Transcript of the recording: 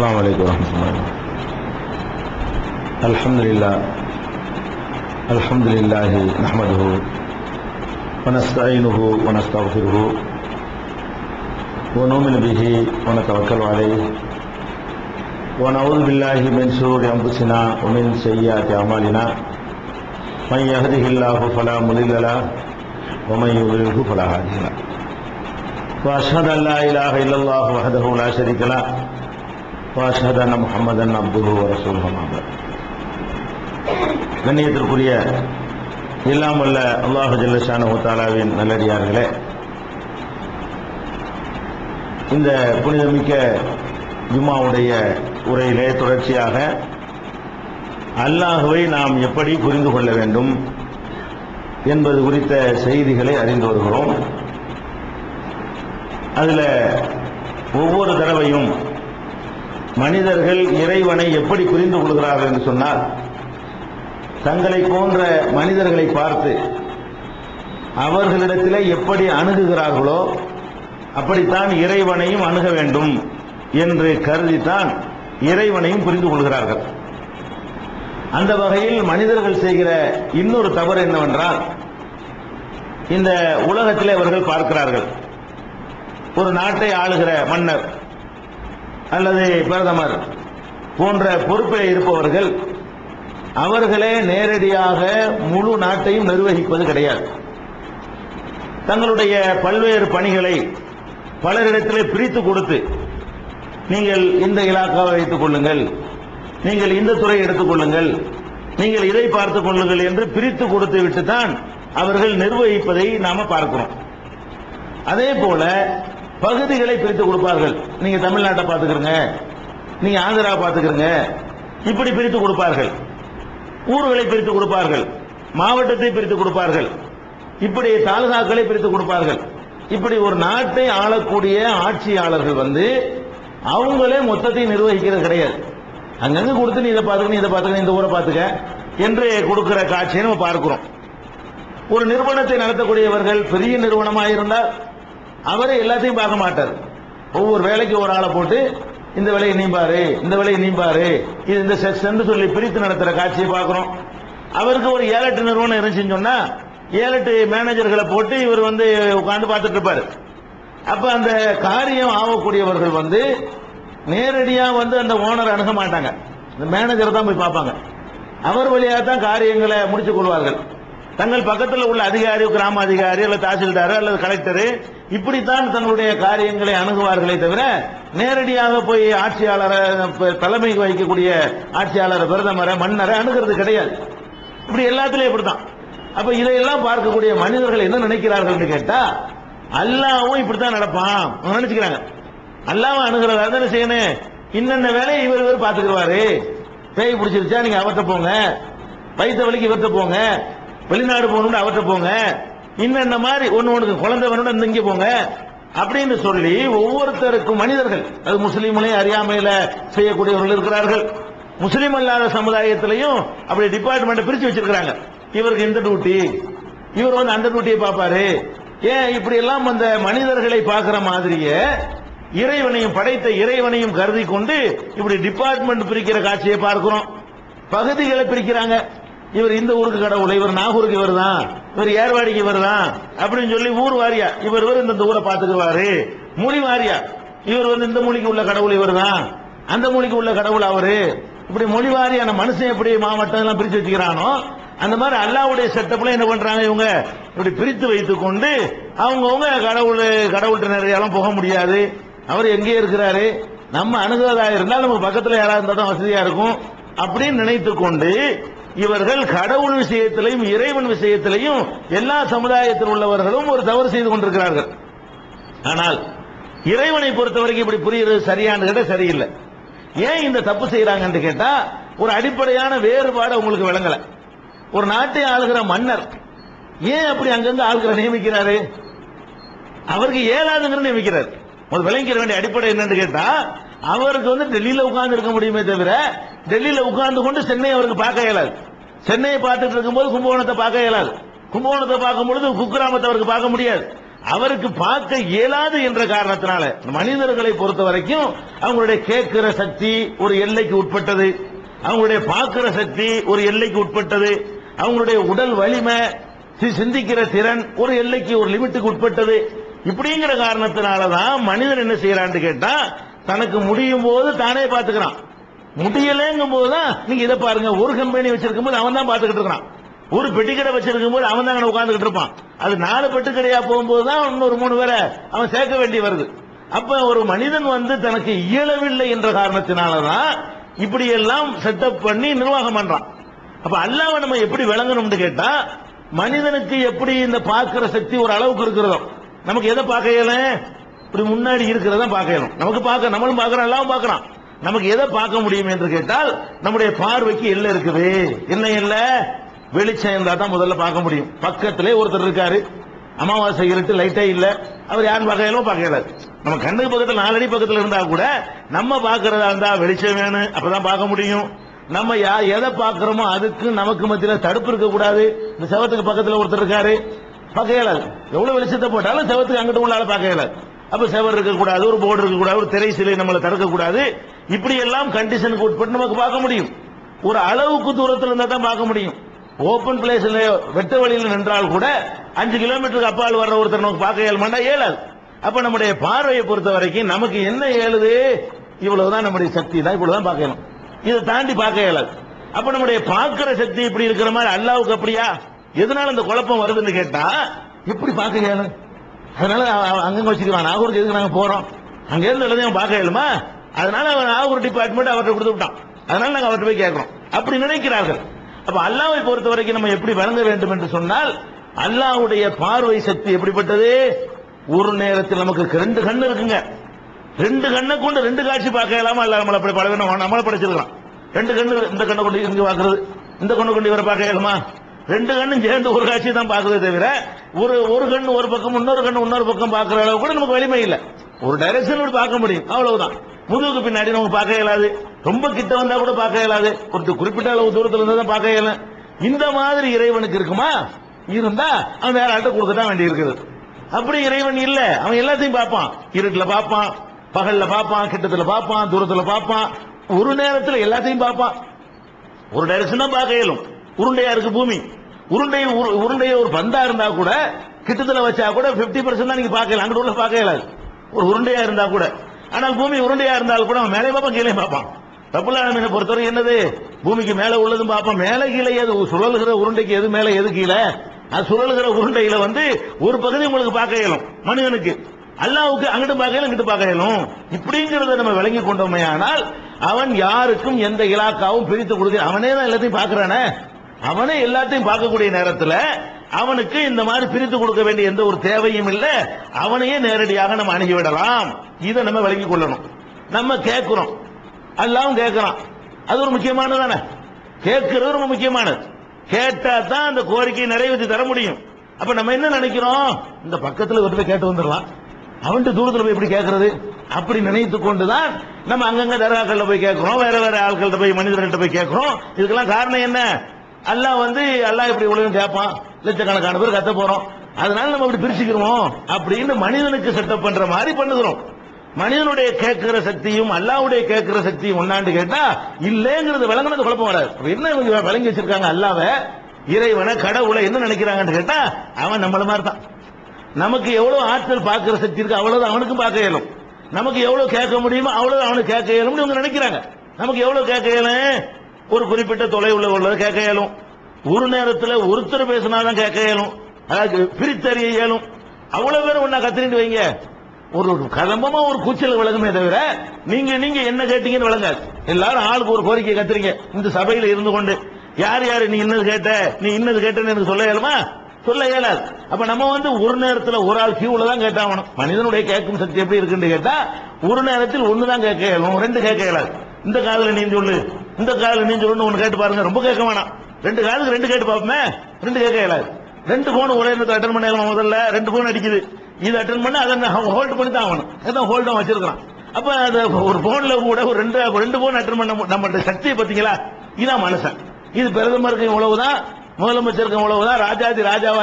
السلام عليكم ورحمة الله. الحمد لله نحمده ونستعينه ونستغفره ونؤمن به ونتوكل عليه ونعوذ بالله من شرور أنفسنا ومن سيئات أعمالنا من يهده الله فلا مضل له ومن يضلله فلا هادي له وأشهد أن لا إله إلا الله وحده لا شريك له وأشهد أن محمدا عبده ورسوله أما بعد. கண்ணியத்திற்குரிய எல்லாம் வல்ல அல்லாஹ் ஜல்ல ஷானஹு தஆலாவின் நல்லடியார்களே, இந்த புனிதமிக்க ஜும்மாவுடைய உரையிலே தொடர்ச்சியாக அல்லாஹ்வை நாம் எப்படி புரிந்து கொள்ள வேண்டும் என்பது குறித்த செய்திகளை அறிந்து வருகிறோம். அதில் ஒவ்வொரு தடவையும் மனிதர்கள் இறைவனை எப்படி புரிந்து கொள்கிறார்கள் என்று சொன்னால், தங்களை போன்ற மனிதர்களை பார்த்து அவர்களிடத்திலே எப்படி அணுகுகிறார்களோ அப்படித்தான் இறைவனையும் அணுக வேண்டும் என்று கருதித்தான் இறைவனையும் புரிந்து கொள்கிறார்கள். அந்த வகையில் மனிதர்கள் செய்கிற இன்னொரு தவறு என்னவென்றால், இந்த உலகத்திலே அவர்கள் பார்க்கிறார்கள், ஒரு நாட்டை ஆளுகிற மன்னர் அல்லது பிரதமர் போன்ற பொறுப்பில் இருப்பவர்கள் அவர்களே நேரடியாக முழு நாட்டையும் நிர்வகிப்பது கிடையாது. தங்களுடைய பல்வேறு பணிகளை பலரிடத்திலே பிரித்து கொடுத்து, நீங்கள் இந்த இலாக்காவை வைத்துக் கொள்ளுங்கள், நீங்கள் இந்த துறையை எடுத்துக் கொள்ளுங்கள், நீங்கள் இதை பார்த்துக் கொள்ளுங்கள் என்று பிரித்து கொடுத்து விட்டுத்தான் அவர்கள் நிர்வகிப்பதை நாம பார்க்கிறோம். அதே போல பகுதிகளை பிரித்து கொடுப்பார்கள். நீங்க தமிழ்நாட்டை பார்த்துக்கிறங்க, நீங்க ஆந்திரா பார்த்துக்கிறங்க, இப்படி பிரித்து கொடுப்பார்கள். ஊர்களை பிரித்து கொடுப்பார்கள், மாவட்டத்தை பிரித்து கொடுப்பார்கள், இப்படி தாலுகாக்களை பிரித்து கொடுப்பார்கள். இப்படி ஒரு நாட்டை ஆளக்கூடிய ஆட்சியாளர்கள் அவங்களே மொத்தத்தை நிர்வகிக்கிறது கிடையாது. அங்கங்க கொடுத்து நீ இதை பார்த்துக்க, நீ இதை பார்த்துக்க, இந்த ஊரை பார்த்துக்க என்று கொடுக்கிற காட்சியை நம்ம பார்க்கிறோம். ஒரு நிறுவனத்தை நடத்தக்கூடியவர்கள் பெரிய நிறுவனமாக இருந்தால் அவரே எல்லாத்தையும் பார்க்க மாட்டார். ஒவ்வொரு வேலைக்கு ஒரு ஆளை போட்டு இந்த வேலையை நீம்பாரு, இந்த வேலையை நீம்பாரு, இது இந்த செக்ஷன் சொல்லி பிரித்து நடத்துற காட்சியை பார்க்கிறோம். அவருக்கு ஒரு 7-8 நிறுவனம் இருந்துச்சுன்னு சொன்னா 7-8 மேனேஜர்களை போட்டு இவர் உட்கார்ந்து பார்த்துட்டு இருப்பாரு. அப்ப அந்த காரியம் ஆகக்கூடியவர்கள் நேரடியா அந்த ஓனர் அணுக மாட்டாங்க, இந்த மேனேஜர் தான் போய் பார்ப்பாங்க. அவர் வழியாக தான் காரியங்களை முடித்துக் கொள்வார்கள். தங்கள் பக்கத்தில் உள்ள அதிகாரி, கிராம அதிகாரி அல்லது தாசில்தார் அல்லது கலெக்டர் இப்படித்தான் தங்களுடைய காரியங்களை அணுகுவார்களே தவிர நேரடியாக போய் ஆட்சியாளரை, தலைமை வகிக்கக்கூடிய ஆட்சியாளர், பிரதமரை, மன்னரை அணுகிறது கிடையாது. இப்படி எல்லாத்திலும் இப்படித்தான். அப்ப இதையெல்லாம் பார்க்கக்கூடிய மனிதர்கள் என்ன நினைக்கிறார்கள் கேட்டா, அல்லாவும் இப்படித்தான் நடப்பான் நினைச்சுக்கிறாங்க. அல்லாவும் அணுகிறதா தானே செய்யணும், இன்னென்ன வேலையை இவர் பார்த்துக்குவாரு. பேய் பிடிச்சிருச்சா நீங்க அவர்கிட்ட போங்க, வயிற்று வலிக்கு இவர்கிட்ட போங்க, வெளிநாடு போகணும்னு அவர்கிட்ட போங்க, இன்னென்ன மாதிரி ஒண்ணு குழந்தை வேணும் இங்க போங்க அப்படின்னு சொல்லி ஒவ்வொருத்தருக்கும் மனிதர்கள், அது முஸ்லீம்களையும் அறியாமையில செய்யக்கூடியவர்கள் இருக்கிறார்கள். முஸ்லீம் அல்லாத சமுதாயத்திலையும் அப்படி டிபார்ட்மெண்ட் பிரிச்சு வச்சிருக்கிறாங்க. இவருக்கு இந்த டியூட்டி, இவர் அந்த டியூட்டியை பார்ப்பாரு. ஏன் இப்படி எல்லாம் அந்த மனிதர்களை பார்க்கிற மாதிரியே இறைவனையும் படைத்த இறைவனையும் கருதி கொண்டு இப்படி டிபார்ட்மெண்ட் பிரிக்கிற காட்சியை பார்க்கிறோம். பகுதிகளை பிரிக்கிறாங்க. இவர் இந்த ஊருக்கு கடவுள், இவர் நாகூருக்கு இவர் தான், இவர் ஏர்வாடிக்கு இவர் தான் அப்படின்னு சொல்லி ஊர் வாரியா இவர் இந்த ஊரை பார்த்துக்குவாரு. மொழி வாரியா இவர் இந்த மொழிக்கு உள்ள கடவுள் இவர் தான், அந்த மொழிக்கு உள்ள கடவுள் அவரு. இப்படி மொழி வாரியான மனுஷன் எப்படி மாவட்டம் எல்லாம் பிரிச்சு வச்சுக்கிறானோ அந்த மாதிரி அல்லாஹ்வுடைய செட்டப்ல என்ன பண்றாங்க, இவங்க இப்படி பிரித்து வைத்துக் கொண்டு அவங்கவுங்க கடவுள்கிட்ட நிறையெல்லாம் போக முடியாது. அவர் எங்கே இருக்கிறாரு, நம்ம அணுகுவதா இருந்தால் நமக்கு பக்கத்தில் யாராவது இருந்தால் தான் வசதியா இருக்கும் அப்படின்னு நினைத்து கொண்டு இவர்கள் கடவுள் விஷயத்திலையும் இறைவன் விஷயத்திலையும் எல்லா சமுதாயத்தில் உள்ளவர்களும் ஒரு தவறு செய்து கொண்டிருக்கிறார்கள். ஆனால் இறைவனை பொறுத்தவரைக்கும் இப்படி புரியுறது சரியானது கேட்ட சரியில்லை. ஏன் இந்த தப்பு செய்யறாங்கன்னு கேட்டா, ஒரு அடிப்படையான வேறுபாடு உங்களுக்கு விளங்கல. ஒரு நாட்டை ஆளுகிற மன்னர் ஏன் அப்படி அங்கிருந்து ஆளுகிற நியமிக்கிறாரு, அவருக்கு ஏழாதுங்கிற நியமிக்கிறார். ஒரு விளங்கிற வேண்டிய அடிப்படை என்னன்னு கேட்டா, அவருக்கு டெல்லியில உட்கார்ந்து இருக்க முடியுமே தவிர டெல்லியில உட்கார்ந்து கொண்டு சென்னை அவருக்கு பார்க்க இயலாது. சென்னையை பார்த்துட்டு இருக்கும்போது கும்பகோணத்தை பார்க்க இயலாது. கும்பகோணத்தை பார்க்கும் பொழுது குக்கிராமத்தை அவருக்கு பார்க்க முடியாது. அவருக்கு பார்க்க இயலாது என்ற காரணத்தினால மனிதர்களை பொறுத்த வரைக்கும் அவங்களுடைய கேட்கிற சக்தி ஒரு எல்லைக்கு உட்பட்டது, அவங்களுடைய பார்க்கிற சக்தி ஒரு எல்லைக்கு உட்பட்டது, அவங்களுடைய உடல் வலிமை சிந்திக்கிற திறன் ஒரு எல்லைக்கு ஒரு லிமிட்டுக்கு உட்பட்டது. இப்படிங்கிற காரணத்தினாலதான் மனிதன் என்ன செய்யறான்னு கேட்டா தனக்கு முடியும் போது தானே பாத்துக்கிறான், முடியலங்கும் போதுதான் நீங்க இதை பாருங்க, ஒரு கம்பெனி வச்சிருக்கும் போது அவன் தான் பாத்துக்கிட்டு இருக்கான், ஒரு பெட்டிக்கடை வச்சிருக்கும் போது அவன் தான் உட்கார்ந்துகிட்டு இருப்பான். அது 4 பெட்டிக்கடையா போகும்போது தான் இன்னொரு 3 பேரை அவன் சேர்க்க வேண்டி வருது. அப்ப ஒரு மனிதன் தனக்கு இயலவில்லை என்ற காரணத்தினாலதான் இப்படி எல்லாம் செட்டப் பண்ணி நிர்வாகம் பண்றான். அப்ப அல்லாஹ்வை நம்ம எப்படி விளங்கணும்னு கேட்டா மனிதனுக்கு எப்படி இந்த பார்க்கிற சக்தி ஒரு அளவுக்கு இருக்கிறதோ நமக்கு எதை பார்க்க இயலும், இப்படி முன்னாடி இருக்கிறத பார்க்க இயலும். நமக்கு பார்க்க நம்மளும் பார்க்கிறோம், எல்லாம் பார்க்கறான். நமக்கு எதை பார்க்க முடியும் என்று கேட்டால் நம்முடைய பார்வைக்கு எல்லை இருக்குது. என்ன எல்லை? வெளிச்சம் இருந்தா தான் முதல்ல பார்க்க முடியும். பக்கத்திலே ஒருத்தர் இருக்காரு, அமாவாசை இருட்டு லைட்டே இல்ல, அவர் யாரும் பார்க்க இயலாது. நம்ம கண்ணுக்கு பக்கத்தில் 4 அடி பக்கத்தில் இருந்தா கூட நம்ம பார்க்கறதா இருந்தா வெளிச்சம் வேணும், அப்பதான் பார்க்க முடியும். நம்ம எதை பார்க்கிறோமோ அதுக்கு நமக்கு மத்தியில தடுப்பு இருக்க கூடாது. இந்த செவத்துக்கு பக்கத்தில் ஒருத்தர் இருக்காரு, பார்க்க இயலாது. எவ்வளவு வெளிச்சத்தை போட்டாலும் செவத்துக்கு அங்கிட்டு உள்ளால பார்க்க இயலாது. அப்ப செவர் இருக்கக்கூடாது, ஒரு போர்டு இருக்கக்கூடாது, ஒரு திரை சிலை நம்மளை தடுக்க கூடாது. இப்படி எல்லாம் கண்டிஷனுக்கு உட்பட்டு நமக்கு பார்க்க முடியும். ஒரு அளவுக்கு தூரத்தில் இருந்தா தான் பார்க்க முடியும். ஓபன் பிளேஸ்ல வெட்ட வழியில் நின்றால் கூட 5 கிலோமீட்டருக்கு அப்பால் வர்ற ஒருத்தர் நமக்கு பார்க்க இயலுமாண்டா இயலாது. அப்ப நம்முடைய பார்வையை பொறுத்த வரைக்கும் நமக்கு என்ன இயலுது, இவ்வளவுதான் நம்முடைய சக்தி தான், இவ்வளவுதான் பார்க்க இயலும், இதை தாண்டி பார்க்க இயலாது. அப்ப நம்முடைய பார்க்கிற சக்தி இப்படி இருக்கிற மாதிரி அல்லாவுக்கு அப்படியா? எதனால இந்த குழப்பம் வருதுன்னு கேட்டா எப்படி பார்க்க இயலும்? அதனால அங்க வச்சுக்கலாம், நாகூருக்கு எதுக்கு நாங்க போறோம், அங்க இருந்து எல்லாத்தையும் பார்க்க இயலுமா? அதனால நாகூர் டிபார்ட்மெண்ட் அவர்கிட்ட கொடுத்து விட்டான், அதனால நாங்க அவர்கிட்ட போய் கேட்கிறோம், அப்படி நினைக்கிறார்கள். அப்ப அல்லாஹ்வை பொறுத்த வரைக்கும் நம்ம எப்படி வழங்க வேண்டும் என்று சொன்னால் அல்லாஹ்வுடைய பார்வை சக்தி எப்படிப்பட்டது? ஒரு நேரத்தில் நமக்கு 2 கண்ணு இருக்குங்க, 2 கண்ணை கொண்டு 2 காட்சி பார்க்க இயலாம அல்லாஹ் நம்மளை அப்படி பழகணும், நம்மளை படைச்சிருக்கான். 2 கண்ணு, இந்த கண்ணை கொண்டு இங்க பாக்குறது, இந்த கண்ணை கொண்டு இவரை பார்க்க இயலுமா? 2 கண்ணும் சேர்ந்து ஒரு காட்சி தான் பார்க்கறதே தவிர ஒரு கண்ணு ஒரு பக்கம் இன்னொரு கண்ணு இன்னொரு பக்கம் பார்க்கிற அளவு கூட நமக்கு வலிமை இல்லை. ஒரு டைரக்ஷன் பார்க்க முடியும், அவ்வளவுதான். முதுகுக்கு பின்னாடி நமக்கு பார்க்க இயலாது, ரொம்ப கிட்ட வந்தா கூட பார்க்க இயலாது, ஒரு குறிப்பிட்ட அளவு தூரத்தில் இருந்தா தான் பார்க்க இயலும். இந்த மாதிரி இறைவனுக்கு இருக்குமா? இருந்தா அவன் வேற ஆள்கிட்ட கொடுத்துட்டா வேண்டி இருக்குது. அப்படி இறைவன் இல்ல, அவன் எல்லாத்தையும் பார்ப்பான், இருட்டுல பார்ப்பான், பகல்ல பார்ப்பான், கிட்டத்துல பார்ப்பான், தூரத்துல பார்ப்பான், ஒரு நேரத்தில் எல்லாத்தையும் பார்ப்பான். ஒரு டைரக்ஷன் தான் பார்க்க இயலும். உருண்டையா இருக்கு பூமி, உருண்டைய ஒரு பந்தா இருந்தா கூட கிட்டத்துல வச்சா கூட 50% தான் நீங்க பார்க்கலாம், அங்கிட்டு உள்ள பார்க்க இயலாது ஒரு உருண்டையா இருந்தா கூட. ஆனால் பூமி உருண்டையா இருந்தால் கூட அவன் மேலே பார்ப்பான், கீழே பார்ப்பான். ரப்புல் ஆலமீனை பொறுத்தவரை என்னது, பூமிக்கு மேல உள்ளதும் பார்ப்பான், மேல கீழே எது சுழல்கிற உருண்டைக்கு எது மேல எது கீழே, அது சுழல்கிற உருண்டையில ஒரு பகுதி உங்களுக்கு பார்க்க இயலும் மனிதனுக்கு. அல்லாஹ்வுக்கு அங்கிட்டு பார்க்க இயலும், இங்கிட்டு பார்க்க இயலும். இப்படிங்கிறத நம்ம விளங்கி கொண்டோமே ஆனால் அவன் யாருக்கும் எந்த இலாக்காவும் பிரித்து கொடுக்க, அவனே தான் எல்லாத்தையும் பார்க்கிறானே, அவனே எல்லாத்தையும் பார்க்கக்கூடிய நேரத்தில் அவனுக்கு இந்த மாதிரி பிரித்து கொடுக்க வேண்டிய எந்த ஒரு தேவையும் இல்லை. அவனையே நேரடியாக நம்ம அணுகிவிடலாம். இதை நம்ம விளங்கிக் கொள்ளணும். நம்ம கேட்கிறோம், அல்லாஹ்வும் கேட்கிறான், அது ஒரு முக்கியமானதானே. கேட்கிறது ரொம்ப முக்கியமானது. கேட்டா தான் அந்த கோரிக்கையை நிறைவேற்றி தர முடியும். அப்ப நம்ம என்ன நினைக்கிறோம், இந்த பக்கத்தில் ஒரு போய் கேட்டு வந்துடலாம், அவன்கிட்ட தூரத்தில் போய் எப்படி கேட்கறது, அப்படி நினைத்துக் கொண்டுதான் நம்ம அங்கங்க தர்காக்கள்ல போய் கேட்கிறோம், வேற வேற ஆட்கள்கிட்ட போய் மனிதர்கள்ட்ட போய் கேட்கிறோம். இதுக்கெல்லாம் காரணம் என்ன? அல்லாஹ் இப்படி உலகம் கேட்பான், லட்சக்கணக்கான பேர் கத்த போறோம், அதனால நம்ம இப்படி பிரிச்சுக்கிறோம் அப்படின்னு மனிதனுக்கு செட்டப் பண்ற மாதிரி பண்ணுகிறோம். மனிதனுடைய கேட்கிற சக்தியும் அல்லாஹ்வுடைய கேட்கிற சக்தியும் ஒன்னாண்டு கேட்டா இல்லங்கிறது விளங்குனது குழப்பம் வராது. என்ன இவங்க விளங்கி வச்சிருக்காங்க, அல்லாஹ்வை இறைவனை கடவுளை என்ன நினைக்கிறாங்கன்னு கேட்டா அவன் நம்மள மாதிரி தான். நமக்கு எவ்வளவு ஆற்றல் பார்க்கிற சக்தி இருக்கு அவ்வளவு அவனுக்கும் பார்க்க இயலும், நமக்கு எவ்வளவு கேட்க முடியுமோ அவ்வளவு அவனுக்கு கேட்க இயலும்னு இவங்க நினைக்கிறாங்க. நமக்கு எவ்வளவு கேட்க இயலும், ஒரு குறிப்பிட்ட தொலை உள்ளதை கேட்க இயலும், ஒரு நேரத்தில் ஒருத்தர் பேசினாதான் கேட்க இயலும், அதாவது பிரித்தறிய இயலும். அவ்வளவு பேர் ஒன்னா கத்திரிட்டு வைங்க, ஒரு கதம்பமா ஒரு கூச்சல் விளங்குமே தவிர நீங்க என்ன கேட்டீங்கன்னு விளங்காது. எல்லாரும் ஆளுக்கு ஒரு கோரிக்கை கத்துறீங்க இந்த சபையில இருந்து கொண்டு, யார் யாரு நீ இன்னது கேட்ட, நீ இன்னது கேட்டன்னு எனக்கு சொல்ல இயலுமா? சொல்ல இயலாது. அப்ப நம்ம ஒரு நேரத்தில் ஒரு ஆள் கியூல தான் கேட்டாகணும். மனிதனுடைய கேட்கும் சக்தி எப்படி இருக்குன்னு கேட்டா ஒரு நேரத்தில் ஒண்ணுதான் கேட்க இயலும், 2 கேட்க இயலாது. இந்த காதுல நீ சொல்லு, இந்த காதுல நீ சொல்லு ஒன்னு கேட்டு பாருங்க, ரொம்ப கேட்க வேணாம். 2 காதுக்கு 2 கேட்டு பார்ப்போமே, 2 கேட்க இயலாது. 2 போன் ஒரே நேரத்தில் அட்டன் பண்ண முதல்ல 2 போன் அடிக்குது, இது அட்டன் பண்ண அதை ஹோல்ட் பண்ணி தான் ஆகணும், அதான் ஹோல்டும் வச்சிருக்கான். அப்ப ஒரு போன்ல கூட ஒரு 2 போன் அட்டன் பண்ண நம்ம சக்தியை பாத்தீங்களா? இதான் மனுஷன். இது பிரதமருக்கு இவ்வளவுதான், முதலமைச்சருக்கு இவ்வளவுதான், ராஜாதி ராஜாவா